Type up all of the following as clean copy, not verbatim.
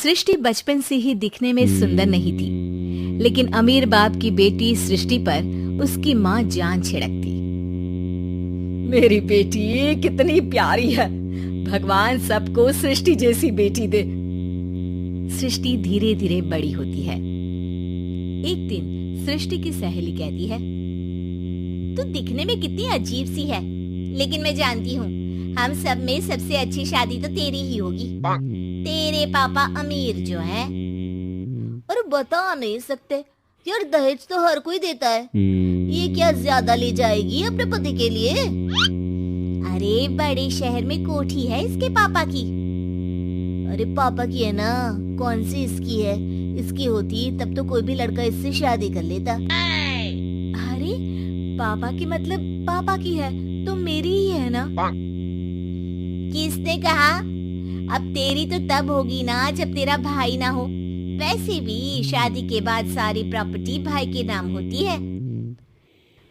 सृष्टि बचपन से ही दिखने में सुंदर नहीं थी, लेकिन अमीर बाप की बेटी सृष्टि पर उसकी माँ जान छिड़कती। मेरी बेटी कितनी प्यारी है, भगवान सबको सृष्टि जैसी बेटी दे। सृष्टि धीरे धीरे बड़ी होती है। एक दिन सृष्टि की सहेली कहती है, तू दिखने में कितनी अजीब सी है, लेकिन मैं जानती हूँ हम सब में सबसे अच्छी शादी तो तेरी ही होगी। तेरे पापा अमीर जो है। और बता नहीं सकते यार, दहेज तो हर कोई देता है, ये क्या ज्यादा ले जाएगी अपने पति के लिए? अरे बड़े शहर में कोठी है इसके पापा की। अरे पापा की है ना, कौन सी इसकी है? इसकी होती तब तो कोई भी लड़का इससे शादी कर लेता। अरे पापा की मतलब पापा की है तो मेरी ही है ना? किसने कहा? अब तेरी तो तब होगी ना जब तेरा भाई ना हो। वैसे भी शादी के बाद सारी प्रॉपर्टी भाई के नाम होती है।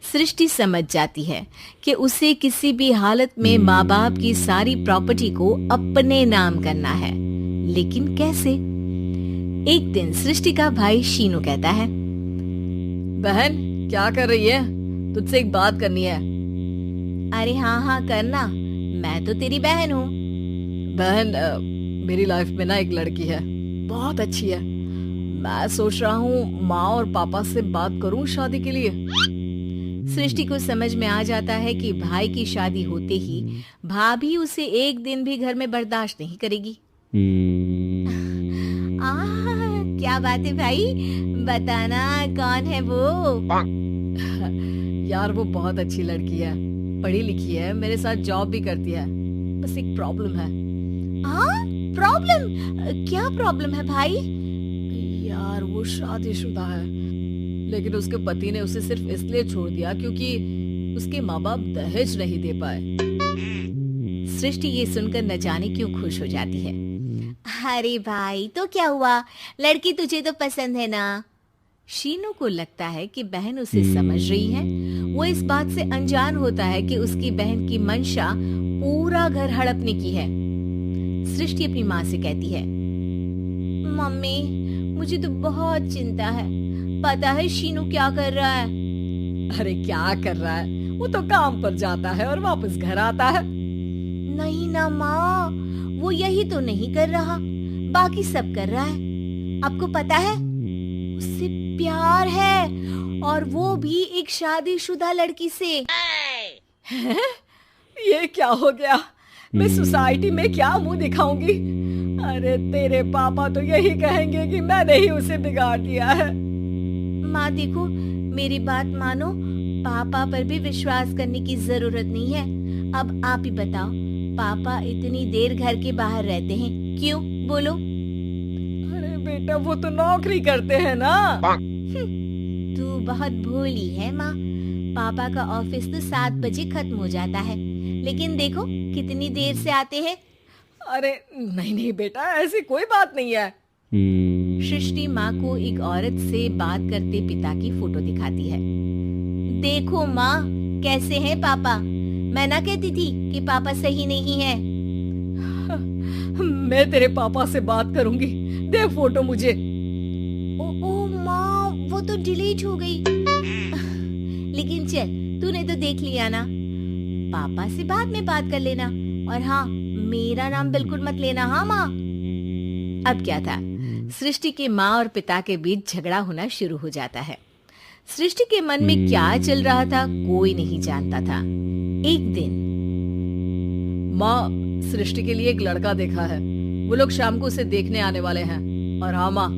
सृष्टि समझ जाती है कि उसे किसी भी हालत में माँ बाप की सारी प्रॉपर्टी को अपने नाम करना है, लेकिन कैसे? एक दिन सृष्टि का भाई शीनू कहता है, बहन क्या कर रही है? तुझसे एक बात करनी है। अरे हाँ करना, मैं तो तेरी बहन हूँ। बहन मेरी लाइफ में ना एक लड़की है, बहुत अच्छी है। मैं सोच रहा हूँ माँ और पापा से बात करूँ शादी के लिए। सृष्टि को समझ में आ जाता है कि भाई की शादी होते ही भाभी उसे एक दिन भी घर में बर्दाश्त नहीं करेगी। क्या बात है भाई, बताना कौन है वो? यार वो बहुत अच्छी लड़की है, पढ़ी लिखी है, मेरे साथ जॉब भी करती है। बस एक प्रॉब्लम है। प्रॉब्लम? क्या प्रॉब्लम है भाई? यार वो शादीशुदा है, लेकिन उसके पति ने उसे सिर्फ इसलिए छोड़ दिया क्योंकि उसके माँ बाप दहेज नहीं दे पाए। सृष्टि ये सुनकर न जाने क्यों खुश हो जाती है। अरे भाई तो क्या हुआ, लड़की तुझे तो पसंद है ना? शीनू को लगता है कि बहन उसे समझ रही है। वो इस बात से अनजान होता है कि उसकी बहन की मंशा पूरा घर हड़पने की है। सृष्टि अपनी माँ से कहती है, मम्मी मुझे तो बहुत चिंता है। पता है शीनू क्या कर रहा है? अरे क्या कर रहा है? वो तो काम पर जाता है और वापस घर आता है। नहीं ना माँ, वो यही तो नहीं कर रहा, बाकी सब कर रहा है। आपको पता है उससे प्यार है, और वो भी एक शादीशुदा लड़की से। ये क्या हो गया? मैं सोसाइटी में क्या मुंह दिखाऊंगी? अरे तेरे पापा तो यही कहेंगे कि मैंने ही उसे बिगाड़ दिया है। माँ देखो, मेरी बात मानो, पापा पर भी विश्वास करने की जरूरत नहीं है। अब आप ही बताओ, पापा इतनी देर घर के बाहर रहते हैं क्यों? बोलो। अरे बेटा वो तो नौकरी करते हैं ना। तू बहुत भोली है माँ। पापा का ऑफिस तो 7 बजे खत्म हो जाता है, लेकिन देखो कितनी देर से आते हैं। अरे नहीं बेटा, ऐसी कोई बात नहीं है। सृष्टि माँ को एक औरत से बात करते पिता की फोटो दिखाती है। देखो माँ कैसे हैं पापा। मैं ना कहती थी कि पापा सही नहीं है। मैं तेरे पापा से बात करूंगी, दे फोटो मुझे। ओ माँ, वो तो डिलीट हो गई। लेकिन चल, तूने तो देख लिया ना। पापा से बाद में बात कर लेना, और हाँ मेरा नाम बिल्कुल मत लेना। हाँ माँ। अब क्या था, सृष्टि के माँ और पिता के बीच झगड़ा होना शुरू हो जाता है। सृष्टि के मन में क्या चल रहा था कोई नहीं जानता था। एक दिन, माँ सृष्टि के लिए एक लड़का देखा है, वो लोग शाम को उसे देखने आने वाले हैं। और हाँ माँ,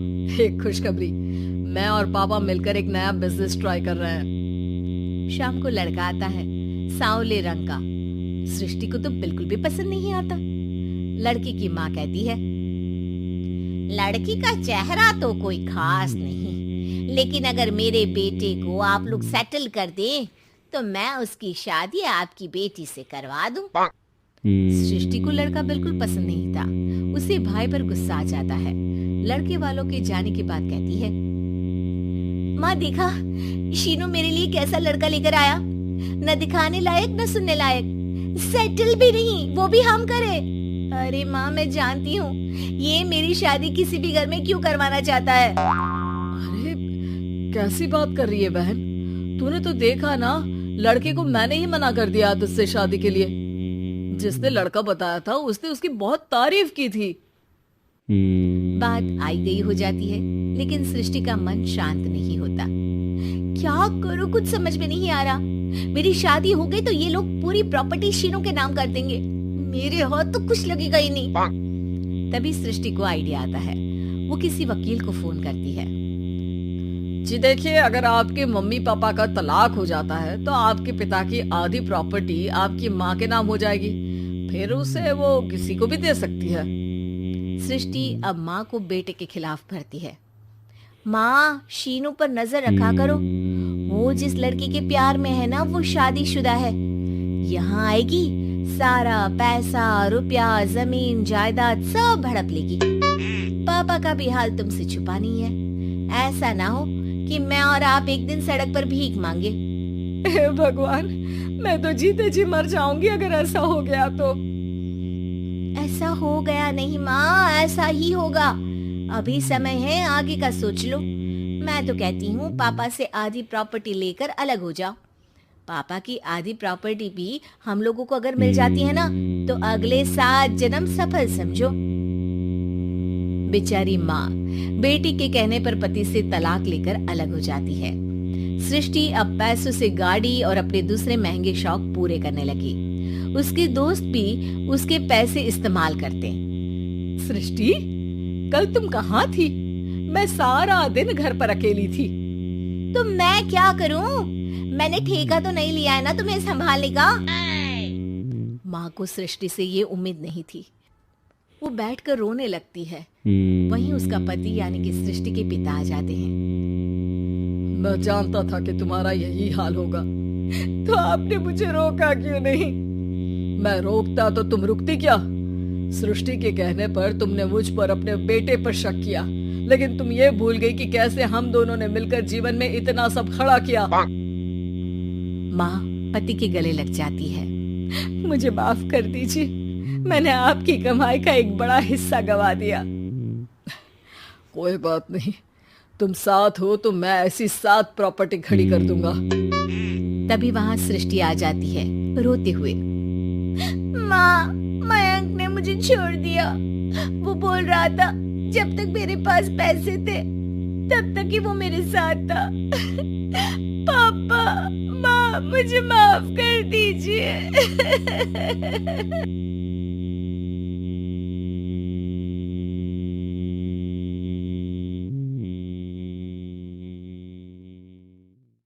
एक खुशखबरी, मैं और पापा मिलकर एक नया बिजनेस ट्राई कर रहे हैं। शाम को लड़का आता है, सांवले रंग का। सृष्टि को तो बिल्कुल भी पसंद नहीं आता। लड़की की माँ कहती है, लड़की का चेहरा तो कोई खास नहीं, लेकिन अगर मेरे बेटे को आप लोग सेटल कर दें तो मैं उसकी शादी आपकी बेटी से करवा दूं। सृष्टि को लड़का बिल्कुल पसंद नहीं था। उसे भाई पर गुस्सा आ जाता है। लड़के वालों के जाने के बाद कहती है, माँ देखा शीनू मेरे लिए कैसा लड़का लेकर आया, न दिखाने लायक न सुनने लायक, सेटल भी नहीं, वो भी हम करे। अरे माँ, मैं जानती हूँ ये मेरी शादी किसी भी घर में क्यों करवाना चाहता है। अरे कैसी बात कर रही है बहन, तूने तो देखा ना, लड़के को मैंने ही मना कर दिया तुझसे शादी के लिए। जिसने लड़का बताया था उसने उसकी बहुत तारीफ की थी। बात आई गई हो जाती है, लेकिन सृष्टि का मन शांत नहीं होता। क्या करूँ, कुछ समझ में नहीं आ रहा। मेरी शादी हो गई तो ये लोग पूरी प्रॉपर्टी शीनू के नाम कर देंगे, मेरे हाथ तो कुछ लगेगा ही नहीं। तभी सृष्टि को आइडिया आता है। वो किसी वकील को फोन करती है। जी देखिए, अगर आपके मम्मी पापा का तलाक हो जाता है तो आपके पिता की आधी प्रॉपर्टी आपकी माँ के नाम हो जाएगी, फिर उसे वो किसी को भी दे सकती है। सृष्टि अब माँ को बेटे के खिलाफ भरती है। माँ, शीनू पर नजर रखा करो, वो जिस लड़की के प्यार में है ना वो शादीशुदा है। यहाँ आएगी, सारा पैसा, रुपया, जमीन, जायदाद सब हड़प लेगी। पापा का भी हाल तुमसे छुपा नहीं है। ऐसा ना हो कि मैं और आप एक दिन सड़क पर भीख मांगे। हे भगवान, मैं तो जीते जी मर जाऊंगी अगर ऐसा हो गया तो। ऐसा हो गया नहीं माँ, ऐसा ही होगा। अभी समय है, आगे का सोच लो। मैं तो कहती हूँ पापा से आधी प्रॉपर्टी लेकर अलग हो जाओ। पापा की आधी प्रॉपर्टी भी हम लोगों को अगर मिल जाती है ना तो अगले 7 जन्म सफल समझो। बेचारी माँ बेटी के कहने पर पति से तलाक लेकर अलग हो जाती है। सृष्टि अब पैसों से गाड़ी और अपने दूसरे महंगे शौक पूरे करने लगी। उसके दोस्त भी उसके पैसे इस्तेमाल करते। सृष्टि, कल तुम कहाँ थी? मैं सारा दिन घर पर अकेली थी। तो मैं क्या करूं? मैंने ठेका तो नहीं लिया है ना तुम्हें संभालने का। माँ को सृष्टि से ये उम्मीद नहीं थी। वो बैठकर रोने लगती है। वहीं उसका पति यानी कि सृष्टि के पिता आ जाते हैं। मैं जानता था कि तुम्हारा यही हाल होगा, तो आपने मुझे रोका क्यों नहीं? मैं रोकता तो तुम रुकती क्या? सृष्टि के कहने पर तुमने मुझ पर अपने बेटे पर शक किया, लेकिन तुम ये भूल गई कि कैसे हम दोनों ने मिलकर जीवन में इतना सब खड़ा किया। माँ पति के गले लग जाती है। मुझे माफ कर दीजिए, मैंने आपकी कमाई का एक बड़ा हिस्सा गवा दिया। कोई बात नहीं, तुम साथ हो तो मैं ऐसी 7 प्रॉपर्टी खड़ी कर दूंगा। तभी वहाँ सृष्टि आ जाती है रोते हुए। माँ, मयंक ने मुझे छोड़ दिया। वो बोल रहा था जब तक मेरे पास पैसे थे तब तक ही वो मेरे साथ था। पापा, माँ, मुझे माफ कर दीजिए।